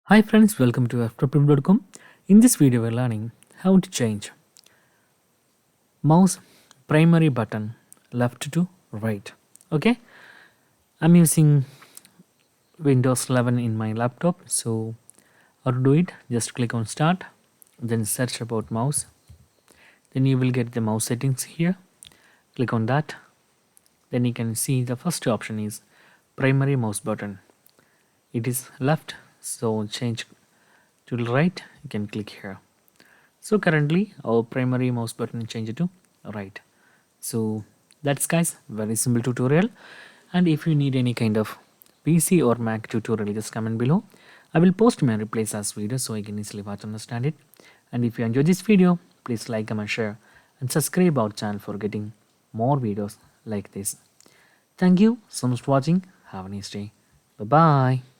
Hi friends, welcome to Ftopreview.com. In this video, we're learning how to change mouse primary button left to right. Okay, I'm using Windows 11 in my laptop, so how to do it? Just click on Start, then search about mouse. Then you will get the mouse settings here. Click on that. Then you can see the first option is primary mouse button. It is left, so change to the right. You can click here. So currently our primary mouse button changed to right. So that's guys very simple tutorial, and if you need any kind of PC or Mac tutorial, just comment below. I will post my replays as video so you can easily watch and understand it. And if you enjoyed this video, please like, comment, share and subscribe our channel for getting more videos like this. Thank you so much for watching. Have a nice day. Bye bye.